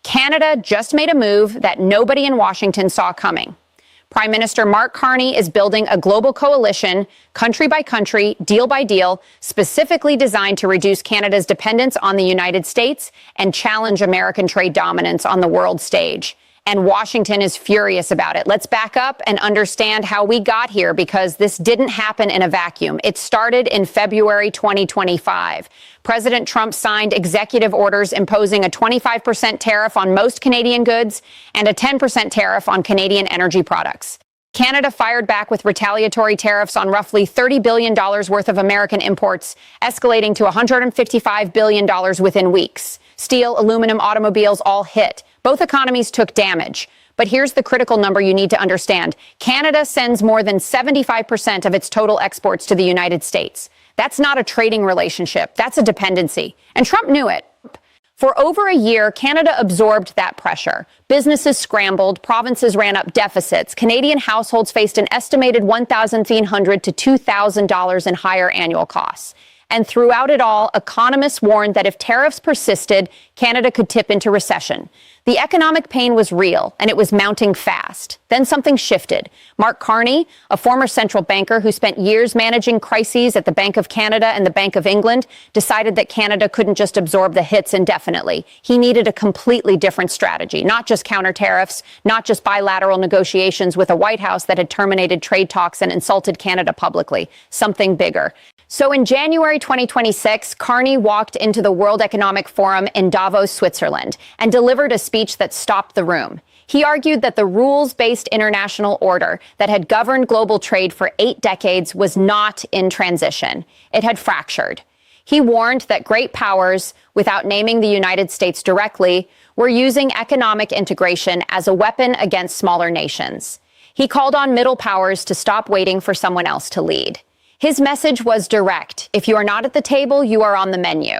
Canada just made a move that nobody in Washington saw coming. Prime Minister Mark Carney is building a global coalition, country by country, deal by deal, specifically designed to reduce Canada's dependence on the United States and challenge American trade dominance on the world stage. And Washington is furious about it. Let's back up and understand how we got here, because this didn't happen in a vacuum. It started in February 2025. President Trump signed executive orders imposing a 25% tariff on most Canadian goods and a 10% tariff on Canadian energy products. Canada fired back with retaliatory tariffs on roughly $30 billion worth of American imports, escalating to $155 billion within weeks. Steel, aluminum, automobiles all hit. Both economies took damage. But here's the critical number you need to understand. Canada sends more than 75% of its total exports to the United States. That's not a trading relationship. That's a dependency. And Trump knew it. For over a year, Canada absorbed that pressure. Businesses scrambled, provinces ran up deficits. Canadian households faced an estimated $1,300 to $2,000 in higher annual costs. And throughout it all, economists warned that if tariffs persisted, Canada could tip into recession. The economic pain was real, and it was mounting fast. Then something shifted. Mark Carney, a former central banker who spent years managing crises at the Bank of Canada and the Bank of England, decided that Canada couldn't just absorb the hits indefinitely. He needed a completely different strategy, not just counter tariffs, not just bilateral negotiations with a White House that had terminated trade talks and insulted Canada publicly. Something bigger. So in January 2026, Carney walked into the World Economic Forum in Davos, Switzerland, and delivered a speech that stopped the room. He argued that the rules-based international order that had governed global trade for 8 decades was not in transition. It had fractured. He warned that great powers, without naming the United States directly, were using economic integration as a weapon against smaller nations. He called on middle powers to stop waiting for someone else to lead. His message was direct. If you are not at the table, you are on the menu.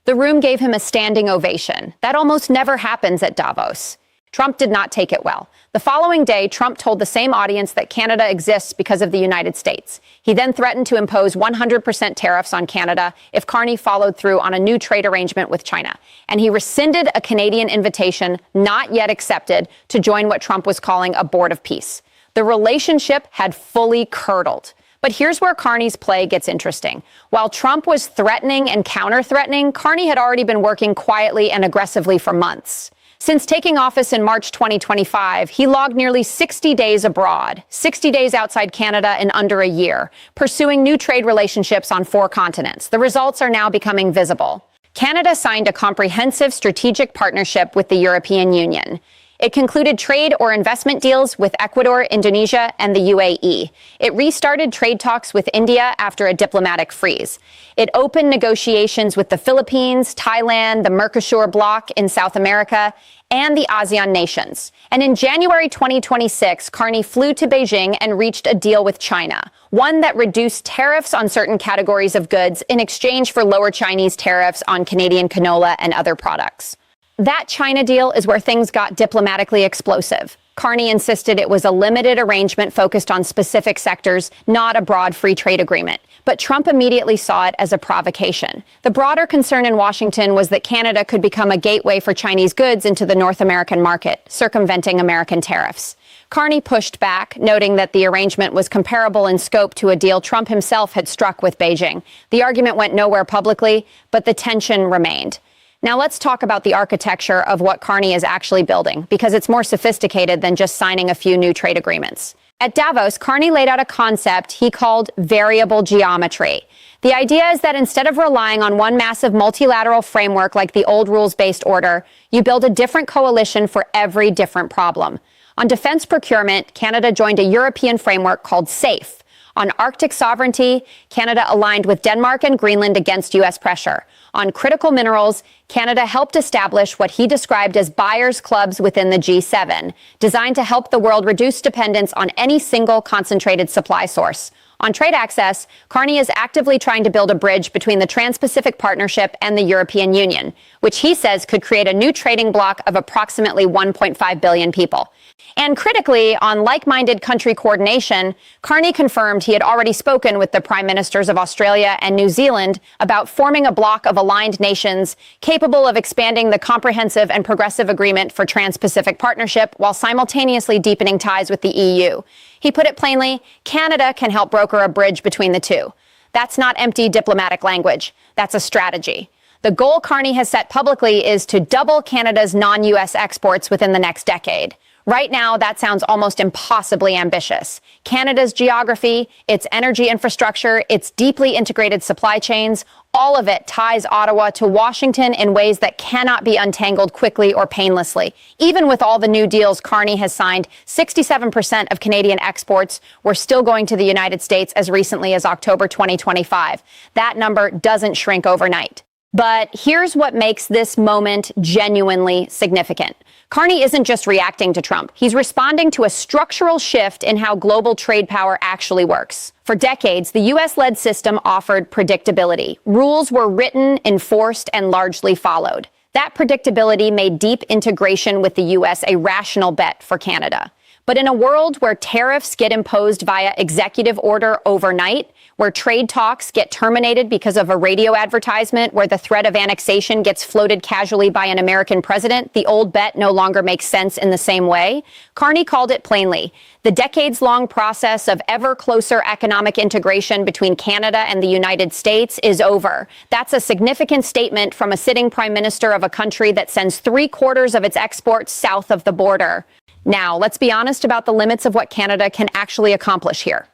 The room gave him a standing ovation. That almost never happens at Davos. Trump did not take it well. The following day, Trump told the same audience that Canada exists because of the United States. He then threatened to impose 100% tariffs on Canada if Carney followed through on a new trade arrangement with China. And he rescinded a Canadian invitation, not yet accepted, to join what Trump was calling a board of peace. The relationship had fully curdled. But here's where Carney's play gets interesting. While Trump was threatening and counter-threatening, Carney had already been working quietly and aggressively for months. Since taking office in March 2025, he logged nearly 60 days abroad, 60 days outside Canada in under a year, pursuing new trade relationships on 4 continents. The results are now becoming visible. Canada signed a comprehensive strategic partnership with the European Union. It concluded trade or investment deals with Ecuador, Indonesia, and the UAE. It restarted trade talks with India after a diplomatic freeze. It opened negotiations with the Philippines, Thailand, the Mercosur bloc in South America, and the ASEAN nations. And in January 2026, Carney flew to Beijing and reached a deal with China, one that reduced tariffs on certain categories of goods in exchange for lower Chinese tariffs on Canadian canola and other products. That China deal is where things got diplomatically explosive. Carney insisted it was a limited arrangement focused on specific sectors, not a broad free trade agreement. But Trump immediately saw it as a provocation. The broader concern in Washington was that Canada could become a gateway for Chinese goods into the North American market, circumventing American tariffs. Carney pushed back, noting that the arrangement was comparable in scope to a deal Trump himself had struck with Beijing. The argument went nowhere publicly, but the tension remained. Now let's talk about the architecture of what Carney is actually building, because it's more sophisticated than just signing a few new trade agreements. At Davos, Carney laid out a concept he called variable geometry. The idea is that instead of relying on one massive multilateral framework like the old rules-based order, you build a different coalition for every different problem. On defense procurement, Canada joined a European framework called SAFE. On Arctic sovereignty, Canada aligned with Denmark and Greenland against U.S. pressure. On critical minerals, Canada helped establish what he described as buyers' clubs within the G7, designed to help the world reduce dependence on any single concentrated supply source. On trade access, Carney is actively trying to build a bridge between the Trans-Pacific Partnership and the European Union, which he says could create a new trading bloc of approximately 1.5 billion people. And critically, on like-minded country coordination, Carney confirmed he had already spoken with the prime ministers of Australia and New Zealand about forming a bloc of aligned nations capable of expanding the comprehensive and progressive agreement for Trans-Pacific Partnership while simultaneously deepening ties with the EU. He put it plainly, Canada can help broker a bridge between the two. That's not empty diplomatic language. That's a strategy. The goal Carney has set publicly is to double Canada's non-U.S. exports within the next decade. Right now, that sounds almost impossibly ambitious. Canada's geography, its energy infrastructure, its deeply integrated supply chains, all of it ties Ottawa to Washington in ways that cannot be untangled quickly or painlessly. Even with all the new deals Carney has signed, 67% of Canadian exports were still going to the United States as recently as October 2025. That number doesn't shrink overnight. But here's what makes this moment genuinely significant. Carney isn't just reacting to Trump. He's responding to a structural shift in how global trade power actually works. For decades, the U.S.-led system offered predictability. Rules were written, enforced, and largely followed. That predictability made deep integration with the U.S. a rational bet for Canada. But in a world where tariffs get imposed via executive order overnight, where trade talks get terminated because of a radio advertisement, where the threat of annexation gets floated casually by an American president, the old bet no longer makes sense in the same way. Carney called it plainly. The decades-long process of ever closer economic integration between Canada and the United States is over. That's a significant statement from a sitting prime minister of a country that sends 3/4 of its exports south of the border. Now, let's be honest about the limits of what Canada can actually accomplish here.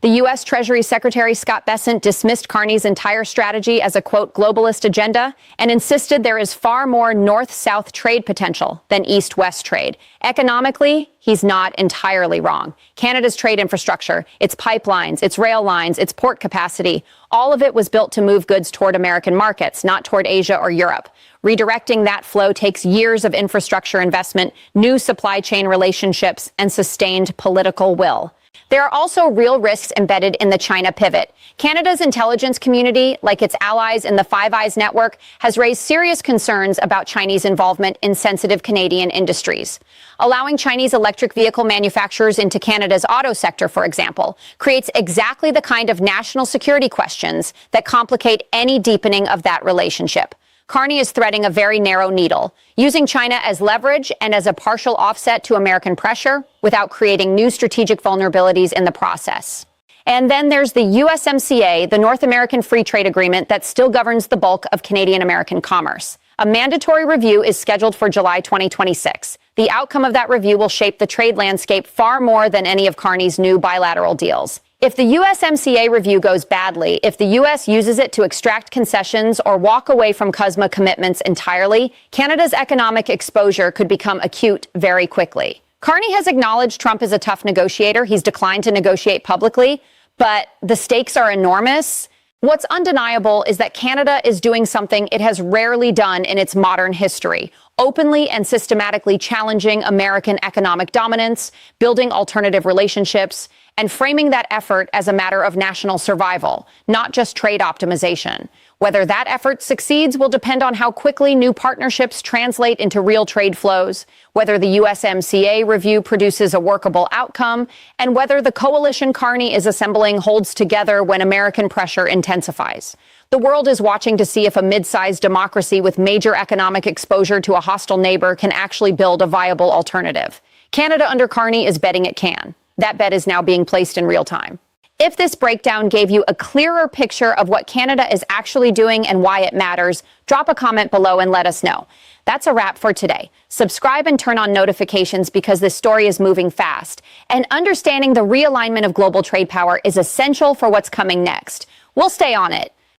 The U.S. Treasury Secretary Scott Bessent dismissed Carney's entire strategy as a, quote, globalist agenda and insisted there is far more north-south trade potential than east-west trade. Economically, he's not entirely wrong. Canada's trade infrastructure, its pipelines, its rail lines, its port capacity, all of it was built to move goods toward American markets, not toward Asia or Europe. Redirecting that flow takes years of infrastructure investment, new supply chain relationships, and sustained political will. There are also real risks embedded in the China pivot. Canada's intelligence community, like its allies in the Five Eyes network, has raised serious concerns about Chinese involvement in sensitive Canadian industries. Allowing Chinese electric vehicle manufacturers into Canada's auto sector, for example, creates exactly the kind of national security questions that complicate any deepening of that relationship. Carney is threading a very narrow needle, using China as leverage and as a partial offset to American pressure without creating new strategic vulnerabilities in the process. And then there's the USMCA, the North American Free Trade Agreement that still governs the bulk of Canadian-American commerce. A mandatory review is scheduled for July 2026. The outcome of that review will shape the trade landscape far more than any of Carney's new bilateral deals. If the USMCA review goes badly, if the U.S. uses it to extract concessions or walk away from CUSMA commitments entirely, Canada's economic exposure could become acute very quickly. Carney has acknowledged Trump is a tough negotiator. He's declined to negotiate publicly, but the stakes are enormous. What's undeniable is that Canada is doing something it has rarely done in its modern history, openly and systematically challenging American economic dominance, building alternative relationships, and framing that effort as a matter of national survival, not just trade optimization. Whether that effort succeeds will depend on how quickly new partnerships translate into real trade flows, whether the USMCA review produces a workable outcome, and whether the coalition Carney is assembling holds together when American pressure intensifies. The world is watching to see if a mid-sized democracy with major economic exposure to a hostile neighbor can actually build a viable alternative. Canada under Carney is betting it can. That bet is now being placed in real time. If this breakdown gave you a clearer picture of what Canada is actually doing and why it matters, drop a comment below and let us know. That's a wrap for today. Subscribe and turn on notifications because this story is moving fast. And understanding the realignment of global trade power is essential for what's coming next. We'll stay on it.